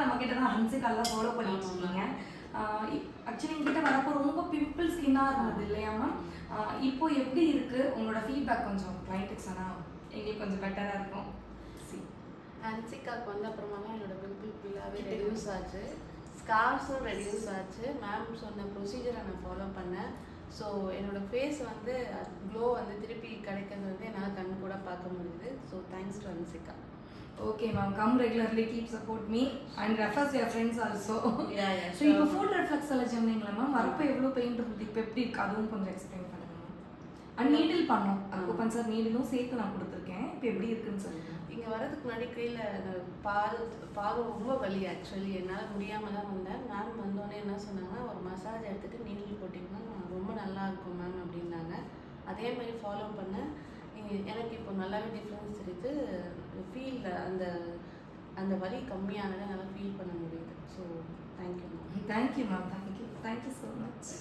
நம்ம கிட்ட தான் ஹன்சிகாலாம் ஃபாலோ பண்ணிட்டு இருக்கீங்க. ஆக்சுவலி என்கிட்ட வரப்போ ரொம்ப பிம்பிள் ஸ்கின்னாக இருந்தது இல்லையா மேம்? இப்போ எப்படி இருக்கு உங்களோட ஃபீட்பேக்? கொஞ்சம் கிளைண்ட்டுக்கு சொன்னால் எங்களுக்கு கொஞ்சம் பெட்டராக இருக்கும். ஹன்சிகாக்கு வந்து அப்புறமா தான் என்னோட பிம்பிள் ஃபுல்லாகவே ரெடியூஸ் ஆச்சு, ஸ்கார்ஸும் ரெடியூஸ் ஆச்சு. மேம் சொன்ன ப்ரொசீஜரை நான் ஃபாலோ பண்ணேன். ஸோ என்னோடய ஃபேஸ் வந்து க்ளோ வந்து திருப்பி கிடைக்கிறது வந்து என்னால் கண் கூட பார்க்க முடியுது. So thanks to Hansika. Okay ma'am, come regularly, keep support me and refers your friends also. So இப்போ ஃபுட் ரெஃப்ளெக்ஸ் எல்லாம் சொன்னீங்களா மேம்? வரப்போ எவ்வளோ பெயின் இருக்குது, இப்போ எப்படி இருக்குது, அதுவும் கொஞ்சம் எக்ஸ்பிளைன் பண்ணுங்க மேம். அண்ட் நீடில் பண்ணோம், அக்குபன் சார் நீடிலும் சேர்த்து நான் கொடுத்துருக்கேன். இப்போ எப்படி இருக்குன்னு சொல்லுங்கள். இங்கே வரதுக்கு முன்னாடி கீழே பாதம் ரொம்ப வலி. ஆக்சுவலி என்னால் முடியாமல் தான் வந்தேன். மேம் வந்தோடனே என்ன சொன்னாங்கன்னா, ஒரு மசாஜ் எடுத்துகிட்டு நீடில் போட்டிங்கன்னா ரொம்ப நல்லா இருக்கும் மேம் அப்படின்னாங்க. அதே மாதிரி ஃபாலோ பண்ணேன். எனக்கு இப்போ நல்லாவே டிஃப்ரென்ஸ் தெரியுது. ஃபீல் அந்த வலி கம்மியானதை நல்லா ஃபீல் பண்ண முடியுது. So thank you ma'am. Thank you ma'am, thank you so much.